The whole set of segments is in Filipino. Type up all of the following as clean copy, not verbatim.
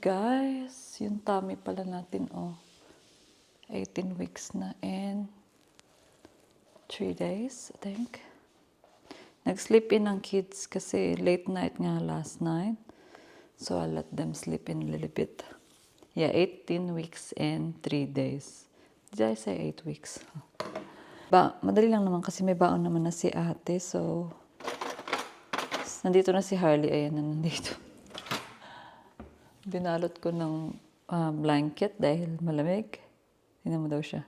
guys. Yung tummy pala natin, 18 weeks na and 3 days, I think. Nag-sleep in ang kids kasi late night nga last night. So, I let them sleep in a little bit. Yeah, 18 weeks and 3 days. Did I say 8 weeks? Madali lang naman kasi may baon naman na si ate. So, nandito na si Harley. Ayan na nandito. Binalot ko ng blanket dahil malamig. Tingnan mo daw siya.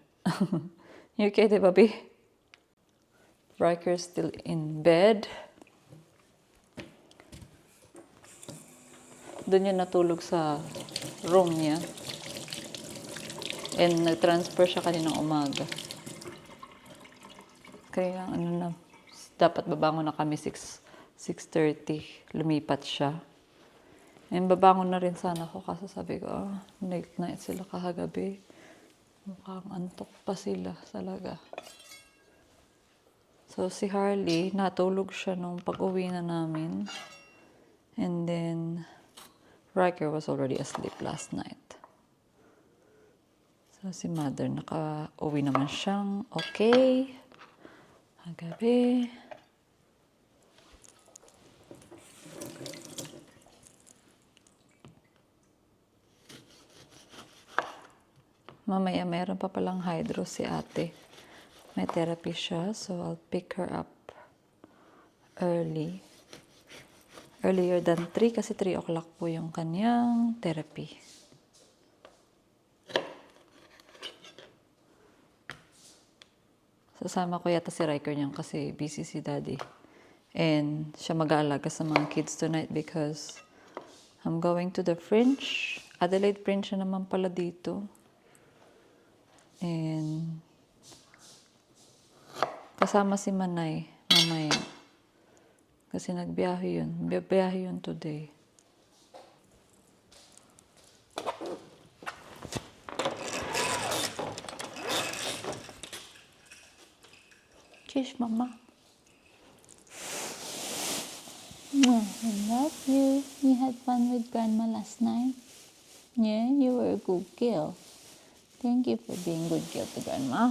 You okay, di baby? Riker's still in bed. Doon yun natulog sa room niya. And nag-transfer siya kaninang umaga. Kaya dapat babangon na kami 6:30. Lumipat siya. And babangon na rin sana ako kasi sabi ko, late night sila kahagabi. Mukhang antok pa sila talaga. So si Harley, natulog siya nung pag-uwi na namin. And then, Riker was already asleep last night. So si mother, naka-uwi naman siyang okay. Hagabi. Mamaya meron pa palang hydro si ate. May therapy siya, so I'll pick her up early. Earlier than 3 kasi 3 o'clock po yung kanyang therapy. Sasama ko yata si Riker niyan kasi busy si daddy. And siya mag-aalaga sa mga kids tonight because I'm going to the Fringe. Adelaide Fringe na naman pala dito. And kasama si Manay mamaya. Kasi nagbiyahe yun. Biyahe yun today. Kiss, mama. I love you. You had fun with Grandma last night? Yeah, you were a good girl. Thank you for being good girl to Grandma.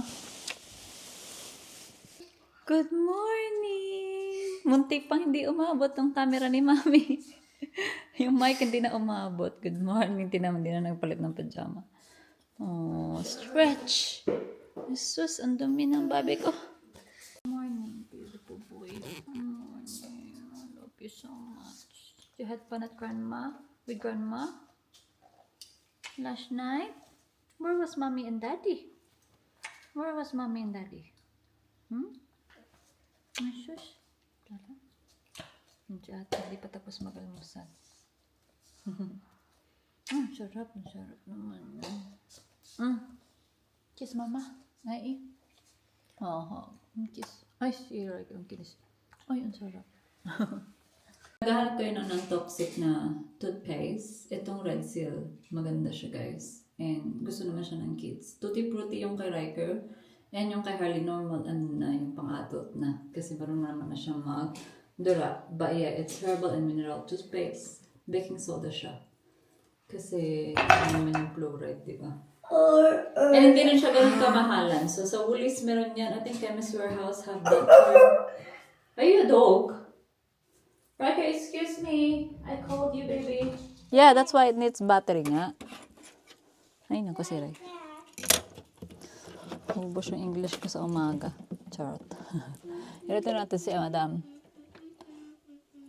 Good morning! Muntik pang hindi umabot ng camera ni Mami. Yung mic hindi na umabot. Good morning. Hindi na nagpalit ng pajama. Oh, stretch! Jesus, ang dumi ng baby ko. Good morning, beautiful boy. Good morning. I love you so much. You had fun at with Grandma? Last night? Where was Mommy and Daddy? Where was Mommy and Daddy? Jesus. Hindi ata, hindi pa tapos mag-almusal. Sarap naman. Kiss mama. Ay, kiss. Ay, sira ang kinis. Ay, ang sarap. Naghahanap kayo ng toxic na toothpaste. Itong Red Seal. Maganda siya, guys. And gusto naman siya ng kids. Tutti Frutti yung kay Riker. And yung kay Harley, normal na yung pang-adult na. Kasi marunong naman na siyang mag-dura. But yeah, it's herbal and mineral toothpaste. Baking soda siya. Kasi naman yung fluoride, di ba? And hindi rin siya ganun kamahalan. So sa Woolies meron yan. I think Chemist Warehouse have that too. Are you a dog? Riker, excuse me. I called you, baby. Yeah, that's why it needs battery nga. Ay, naku si Ray. Ubos yung English ko sa umaga. Charot. Irito natin si Madam.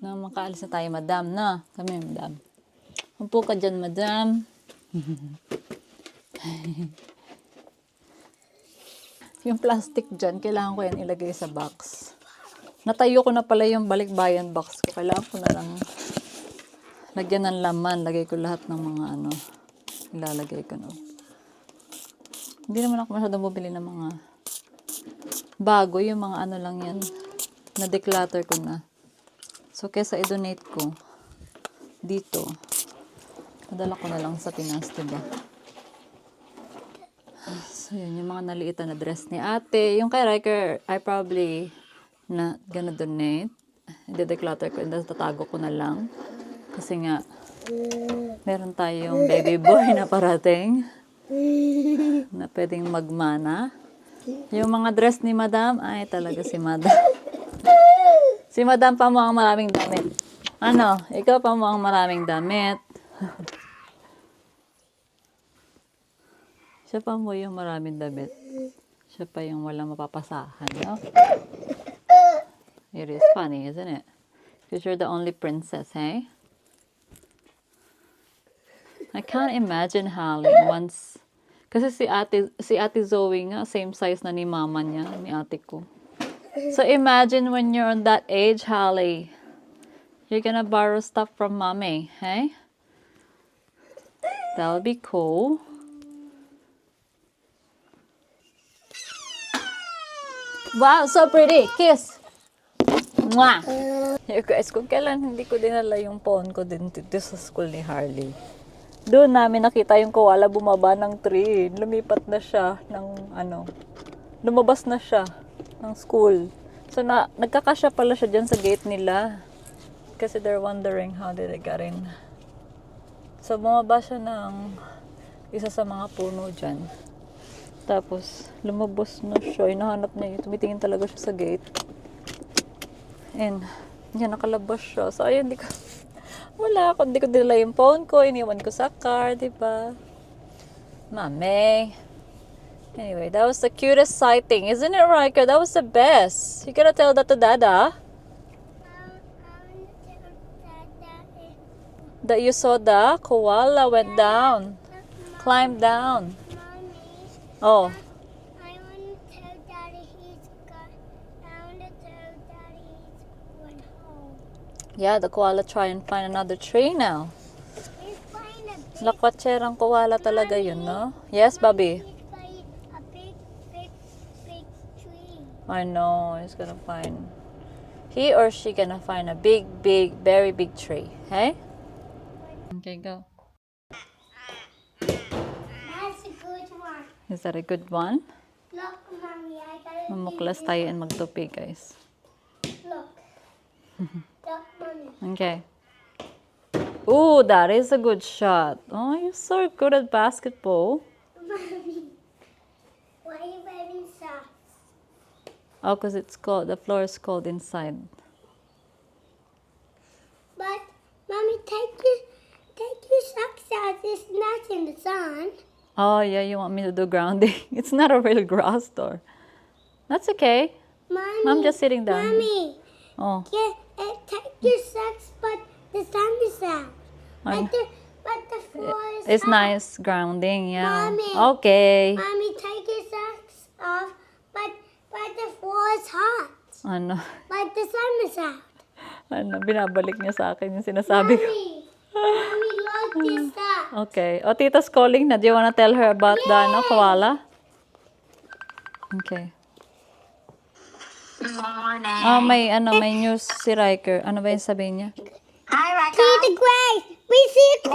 Na makaalis na tayo, Madam, na. Kami, Madam. Umpo ka dyan, Madam. Yung plastic dyan, kailangan ko yan ilagay sa box. Natayo ko na pala yung balikbayan box ko. Kailangan ko na lang lagyan ng laman. Lagay ko lahat ng mga ilalagay ko, no. Hindi naman ako masyadong bumili ng mga bago. Yung mga lang yan. Na-declutter ko na. So, kesa i-donate ko dito, padala ko na lang sa Pinas, diba? So, yun. Yung mga naliitan na dress ni ate. Yung kay Riker, I probably gonna donate. I-declutter ko. And tatago ko na lang. Kasi nga, Meron tayong baby boy na parating na pwedeng magmana. Yung mga dress ni Madam, ay talaga si Madam. Si Madam pa mo ang maraming damit. Ano? Ikaw pa mo ang maraming damit. Siya pa mo yung maraming damit. Siya pa yung walang mapapasahan, no? It is funny, isn't it? Because you're the only princess, hey? I can't imagine Holly once. Kasi si ate Zoe nga, same size na ni mama niya, ni ate ko. So imagine when you're on that age, Holly. You're gonna borrow stuff from mommy, hey? That'll be cool. Wow, so pretty. Kiss. Mwah! Hey guys, kung kailan hindi ko dinala yung phone ko dito sa school ni Harley. Doon namin nakita yung koala bumaba ng tree. Lumipat na siya ng lumabas na siya ng school. So nagkakasya pala siya dyan sa gate nila. Kasi they're wondering how did it get in. So bumaba siya ng isa sa mga puno dyan. Tapos lumabas na siya. Hinahanap niya yun. Tumitingin talaga siya sa gate. And yan, nakalabas siya. So ayun, hindi ko dinala yung phone ko. Iniwan ko sa car, diba? Mame. Anyway, that was the cutest sighting. Isn't it, Riker? That was the best. You gotta tell that to Dada. That you saw the koala went down. Climbed down. Oh. I want to tell Daddy I want to tell Daddy he's going home. Yeah, the koala try and find another tree now. He's finding a big, Lakwatserang koala talaga yun, no? Yes, Bobby? he's finding a big tree. I know, he's gonna find... He or she gonna find a big, very big tree. Hey? Okay, go. That's a good one. Is that a good one? Look, Mommy, I got it. Mamuklas tayo and magtupi, guys. Look. Look, Mommy. Okay. Ooh, that is a good shot. Oh, you're so good at basketball. Mommy, why are you wearing socks? Oh, because it's cold. The floor is cold inside. But, Mommy, take your socks out. It's not in the sun. Oh, yeah, you want me to do grounding? It's not a real grass door. That's okay. Mommy, I'm just sitting down. Mommy, Oh, take your socks, but the sun is out. I'm- But the floor is it's hot. nice grounding, yeah. Mommy. Okay. Mommy, take your socks off, but the floor is hot. Ano, But the sun is out. binabalik niya sa akin yung sinasabi ko. Mommy, look this up. Okay. O, Tita's calling na. Do you wanna tell her about the koala? Okay. Morning. Oh, may news si Riker. Ano ba yung sabihin niya? Hi, Raka. Tita Grace, we see a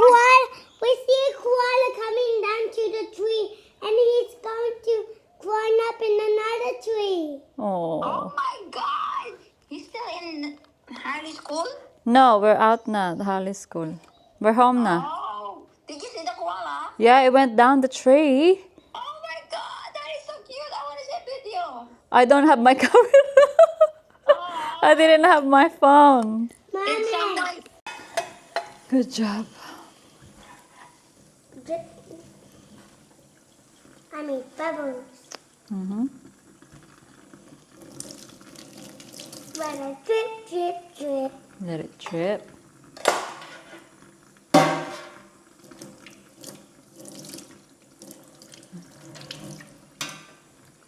koala coming down to the tree, and he's going to climb up in another tree. Oh. Oh my God. You still in Harley school? No, we're out na, the Holly School. We're home na. Oh. Did you see the koala? Yeah, it went down the tree. Oh my God. That is so cute. I want to see a video. I don't have my camera. I didn't have my phone. It's so nice. Good job. I mean, bubbles. Mm-hmm. Let it drip, drip, drip. Let it drip.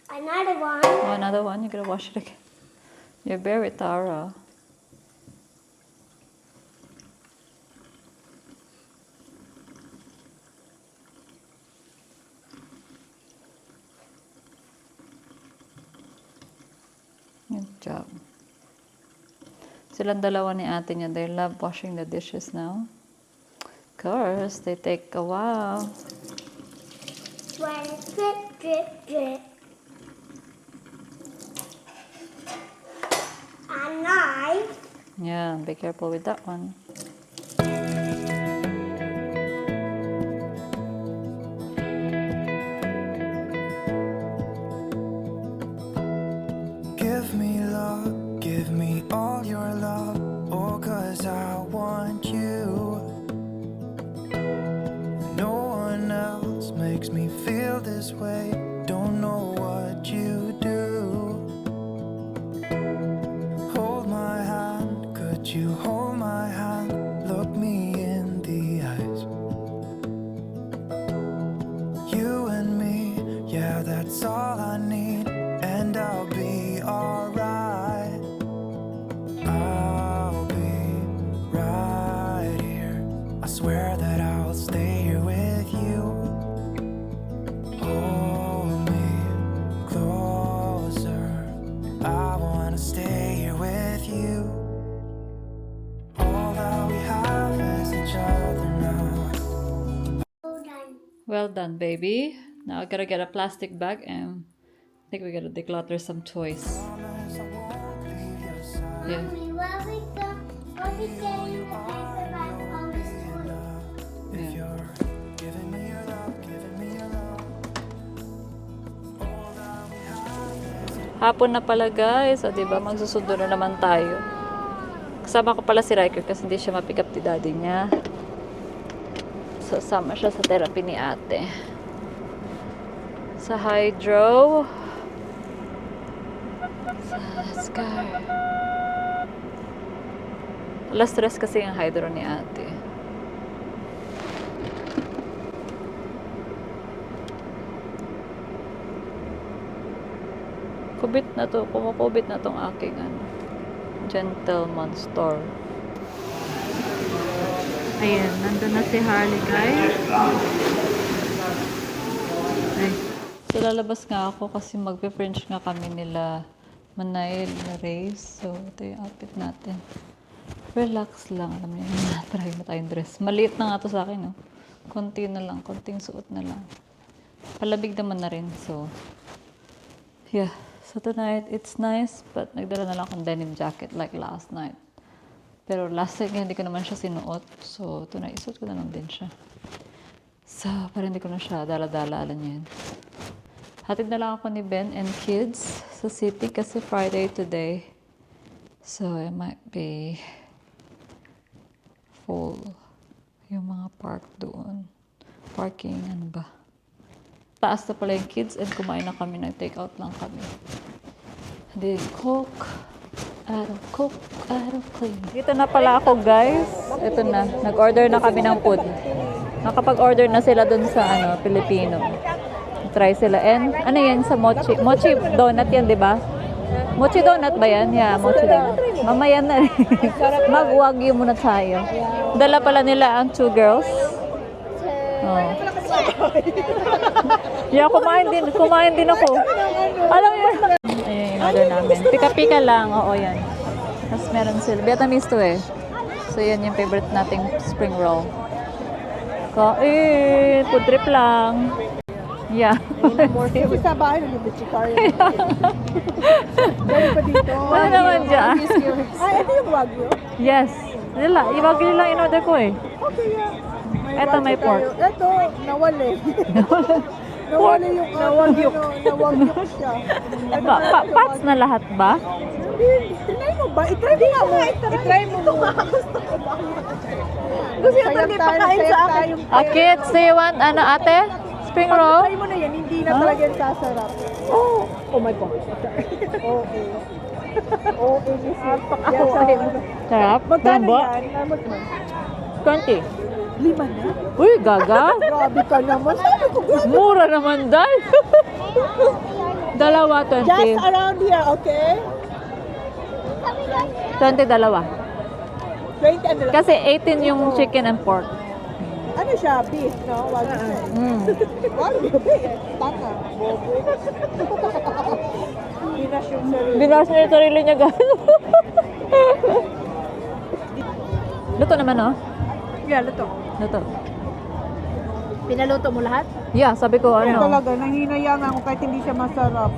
Another one. Oh, another one. You gotta wash it again. You're very thorough. Good job. Silang dalawa ni ate niya, they love washing the dishes now. Of course, they take a while. Let it drip, drip, drip. A knife. Yeah, be careful with that one. this way. Don't know what you do. Hold my hand, could you hold my hand? Look me in the eyes. You and me, yeah, that's all I need, and I'll be alright. I'll be right here. I swear that I'll stay here with you. Hold me closer. I wanna stay here with you. All that we have is each other now. Well done, baby. Now I gotta get a plastic bag and I think we gotta declutter some toys. Promise I won't leave your side. Yeah. Mommy, what we getting the paper bag on this toy? If you're giving me your love, giving me your love. All that we have is Hapon na pala guys. O diba, magsusundo na naman tayo. Kasama ko pala si Riker kasi hindi siya mapick up ni daddy niya. So, sama siya sa therapy ni ate. Sa hydro. Sa scar. Alas 3 kasi yung hydro ni ate. Kubit na to. Kumukubit na tong aking gentleman store. Ayan, nandun na si Harley, guys. Ay. So, lalabas nga ako kasi magpe-French nga kami nila Manail na race. So, ito yung outfit natin. Relax lang. Alam niyo, try mo tayong dress. Maliit na nga to sa akin, no? Konti na lang. Konting suot na lang. Palabig naman na rin. So, yeah. So, tonight, it's nice. But, nagdala na lang akong denim jacket like last night. Pero last night hindi ko naman siya sinuot. So, tonight, isuot ko na lang din siya. So, parang hindi ko na siya dala-dala. Alam niyo yun. Hatid na lang ako ni Ben and kids sa city kasi Friday today. So, it might be full yung mga park doon. Parking, ano ba? Taas na pala yung kids and kumain na kami. Nag-take out lang kami. Hindi, Coke. Coke, clean. Dito na pala ako, guys. Ito na. Nag-order na kami ng food. Nakapag-order na sila dun sa Pilipino. Try sila. And ano yan sa mochi? Mochi donut yan, di ba? Mochi donut ba yan? Yeah, mochi donut. Mamaya na rin. Mag-wagyu muna tayo. Dala pala nila ang 2 girls. Oh. Yeah, kumain din ako. Alam mo yun. Ayun yung order namin. Pika-pika lang. Oo, yan. Tapos meron sila. Vietnamese to eh. So, yan yung favorite nating spring roll. Kain! Food trip lang. Yeah. Kasi sa bahay, nag-vegetarian. Dali pa dito. Ano naman dyan? Ay, ito yung wagyu. Yes. Nila. Iwagyo lang in-order ko eh. Okay, yeah. Ito may pork. Ito, nawali. Nawali yung Nawagyuk. Nawagyuk siya. Pats na lahat ba? Try mo ba? I-try mo nga mo. I-try mo mo. Gusto yung hindi pakain sa akin. Kids, do you want ate? Spring roll? Pag-try mo na yan, hindi na talaga yan sasarap. Oh my God. Okay. Oh, Sarap? Magkano Bumbo? yan? 20. 5 na? Uy, gaga. Grabe ka naman. Sabi ko, grabe. Mura naman dahil. Dalawa, 20. Just around here, okay? 20 dalawa. 20 ano lang. Kasi 18 yung chicken and pork. Ano siya? Beef, no? Wag siya. Wagyu, beef. Tanga. Bobo. Pinas yung sarili. Binas niya yung sarili niya, guys. Luto naman, no? Yeah, luto. Luto. Pinaluto mo lahat? Yeah, sabi ko, Ano? ano? Talaga, nanghinayang ako kahit hindi siya masarap.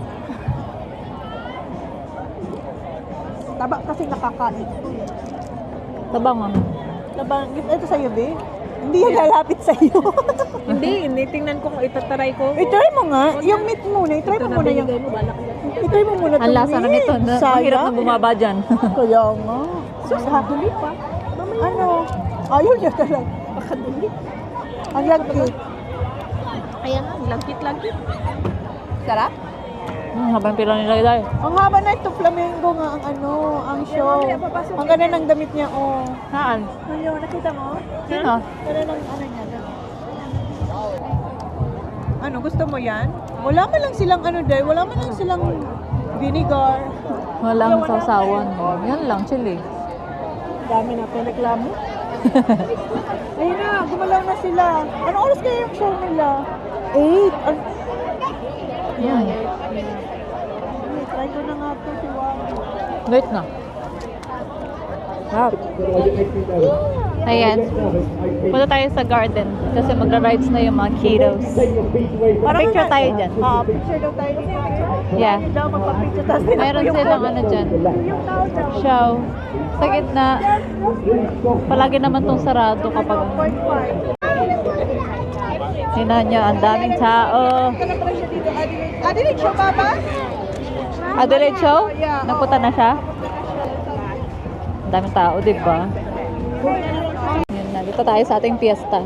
Taba kasi nakakain. Tabang, mama. Taba, ito sa'yo, be? Hindi yan lalapit sa'yo. Hindi, tingnan ko kung itataray ko. I-try mo nga. Yung meat muna. I-try mo muna yung... I-try mo muna Ang lasa na nito. Mahirap na bumaba dyan. Kaya nga. Nakaduli pa. Ano? Ayaw niya talaga. Nakaduli. Ang lagkit. Ayan na, lagkit-lagkit. Sarap? Habang pila nila dahil. Ang haba na ito, flamingo nga ang ano, ang show. Ang ganda ng damit niya, oh. Saan? Ano, nakita mo? Sino? Ganda ng ano niya. Ano, gusto mo yan? Wala man lang silang ano dahil, wala man lang silang vinegar. Walang sasawan. Yan lang, chili. Dami na reklamo. Ayun na, gumalaw na sila. Ano oras kaya yung show nila? 8. Yan. Try ko na nga ito si Wami. Wait na. Wow. Ayan. Punta tayo sa garden kasi magra-rides na yung mga kiddos. Picture tayo dyan. Picture daw tayo. Yeah. Daw magpa-picture tapos tinapos Mayroon yung silang phone. ano dyan. Yung tao daw. Show. Sa gitna. Palagi naman tong sarado kapag 0.5. Tingnan nyo, ang daming tao. Adelaide show, Papa? Adelaide show? Nagpunta na siya? Ang daming tao, di ba? Yun na, dito tayo sa ating fiesta.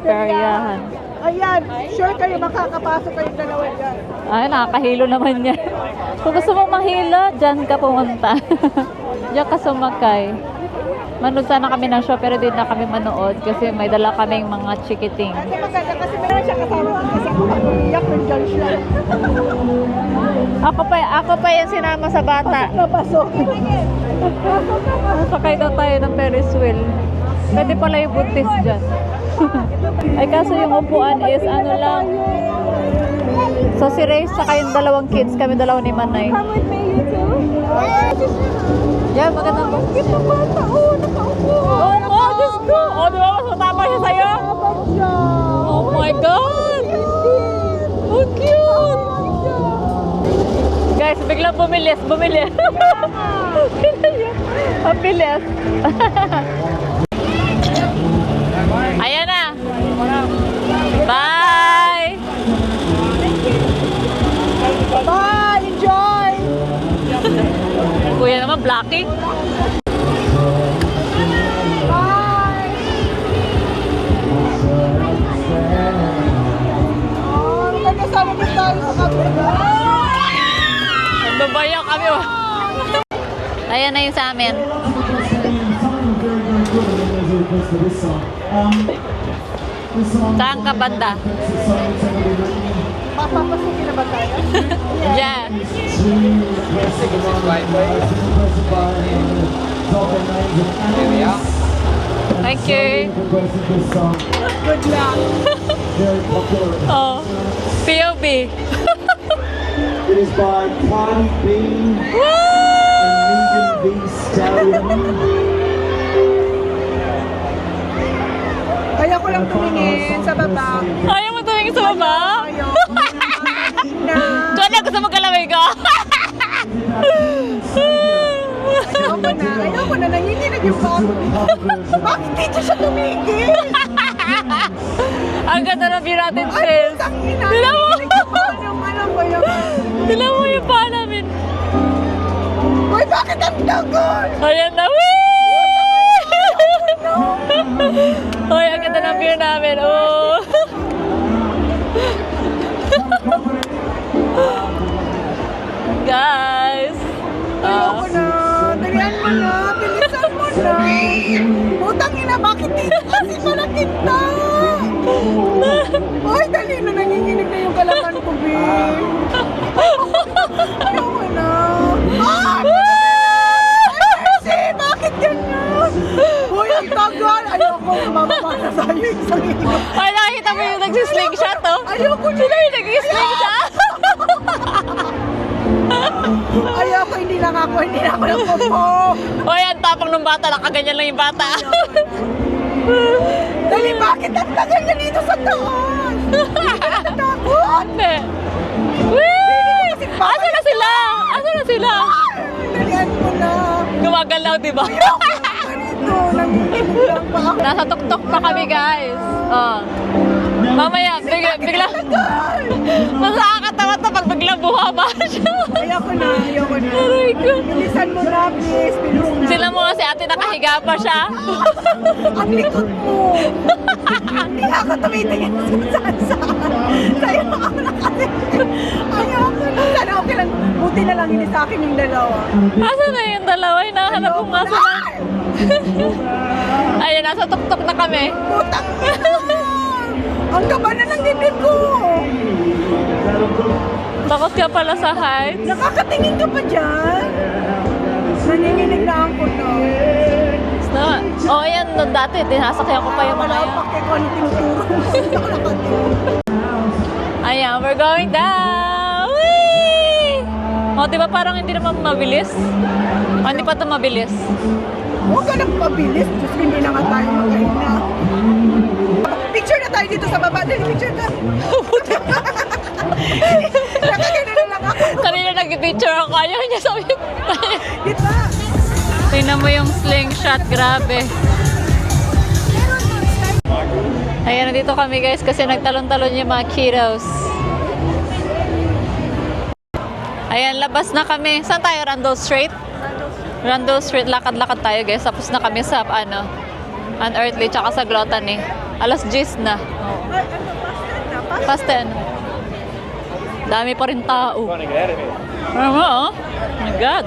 Peryahan. Ayan, sure kayo makakapasok kayong dalawa dyan. Ay, nakakahilo naman yan. Kung gusto mong mahilo, dyan ka pumunta. Diyan ka sumakay. Manood sana kami ng show pero di na kami manood kasi may dala kaming mga chikiting. Kasi maganda kasi meron siya kasama kasi ako iyak nandyan siya. Ako pa yung sinama sa bata. Napasok. Sakay daw tayo ng Ferris wheel. Pwede pala yung buntis dyan. Ay kaso yung upuan is ano lang. So si Ray saka yung dalawang kids, kami dalawa ni Manay. Come with me, you too. Yeah, magandang buntis. Ito bata, oh, nakaupo. Oh, Diyos ko! Oh, di ba? Mas matapa siya sa'yo? Dapat siya. Oh my God! Oh, cute! Guys, biglang bumilis. Ang bilis. Ayan na. Bye! Bye, enjoy. Kuya naman, blocking. Oh, maganda sana din tayo sa kabila. Nagbabayak kami. Oh. Ayan na yung sa amin. Saan ka banda? Papapasukin na ba tayo? Yeah. Thank you. Good luck. Oh, POV. It is by Cardi B and Megan Thee Stallion. Kaya ko lang tumingin sa baba. Ayaw mo tumingin sa baba? Ayaw. Na. Kaya gusto mo kalamay ka? Ayoko na, nanginginig yung bago. Bakit dito siya tumigil? Ang ganda ng view natin, sis. Tinan mo! Ano ba yun? Tinan mo yung paa namin. Uy, bakit ang dagon? Ayan na, wee! Hoy, ang ganda ng view namin, oh! Guys! Ayoko na. Dalihan mo na. Bilisan mo na. Putang ina, bakit dito kasi pala kita? Ay, dali na. Nanginginig na yung kalaman ko, babe. Ayoko na. Ah! Mercy, bakit ganyan? Uy, ang tagal. Ayoko na. Mamama na sa'yo yung sarili. Ay, nakikita mo yung nagsislingshot, oh? Ayoko na. Sino yung nag-slingshot? Ayoko, hindi na nga ako nagpupo. Hoy, ang tapang ng bata. Nakaganyan lang yung bata. Dali, bakit ang tagal niya dito sa taas? Hindi ka natatakot? Hindi. Wee! Asa na sila? Asa na sila? Dalihan mo na. Gumagalaw, di ba? Ganito, nanginginig lang pa ako. Nasa tuktok pa kami, guys. Oh. Mamaya, bigla. Mas nakakatawa to pag bigla buhaba siya. Ayoko na. Aray ko. Bilisan mo na, please. Bilis na. Sila mo kasi ate nakahiga pa siya. Ang likod mo. Hindi ako tumitingin sa saan. Sa'yo ako nakatingin. Ayoko na. Sana okay lang. Buti na lang hindi sa akin yung dalawa. Asan na yung dalawa? Hinahanap ko nga sila. Ayun, nasa tuktok na kami. Putang ina! Ang kaba na ng dibdib ko. Takot ka pala sa heights. Nakakatingin ka pa dyan. Nanginginig na ako to. Oh, yan. Noon dati, tinasakyan ko pa yung mga Wala yan. pa kay kung ano tinuturo mo. Ayan, we're going down! Whee! O, di ba parang hindi naman mabilis? O, hindi pa ito mabilis. Huwag ka nang pabilis. Diyos ko, hindi na nga tayo magkaina. Picture na tayo dito sa baba. Dali, picture ka. Nakagano na lang ako. Kanina nag-picture ako. Ayaw niya sabi. Dito. Tingnan mo yung slingshot. Grabe. Ayan, nandito kami guys kasi nagtalon-talon yung mga kiddos. Ayan, labas na kami. Saan tayo? Randall Street? Randall Street. Lakad-lakad tayo guys. Tapos na kami sa Unearthly tsaka sa Gluttony. Alas 10 na. Past 10. Dami pa rin tao. Ano mo, oh? Oh my God.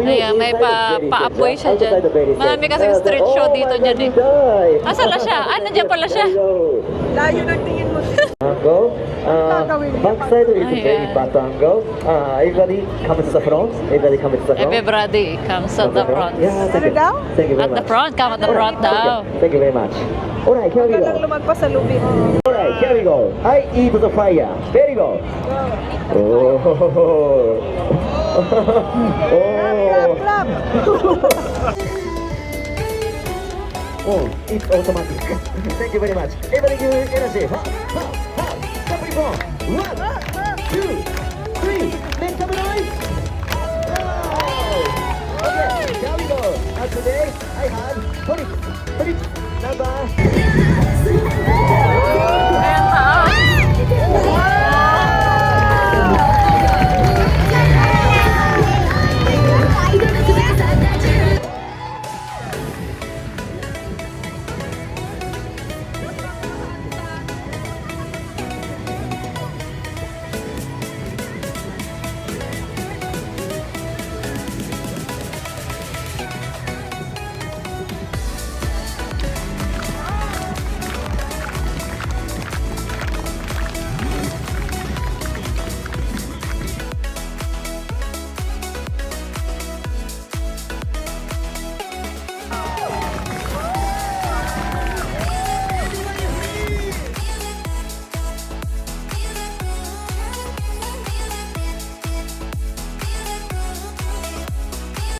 Ayan, may pa-apoy siya dyan. Marami kasing street show dito dyan eh. Asan na siya? Ah, nandiyan pala siya. Layo ng tingin mo. Angle. Backside is Ay, very yeah. fast angle. Everybody comes to the front. Everybody comes to the front. Everybody comes at the front. Yeah, thank you. daw? Thank you very At the much. front, come at the front daw. Thank you very much. Alright, here we Huwag ka lang go. lumagpas sa lubid. Alright, here we go. I eat the fire. Very go. Oh. Oh. Clap! Oh, it's automatic. Thank you very much. Everybody give energy. Ha, ha, ha. Somebody more. 1, 2, 3. Make some noise. Wow. Okay, here we go. And today I have Phonics number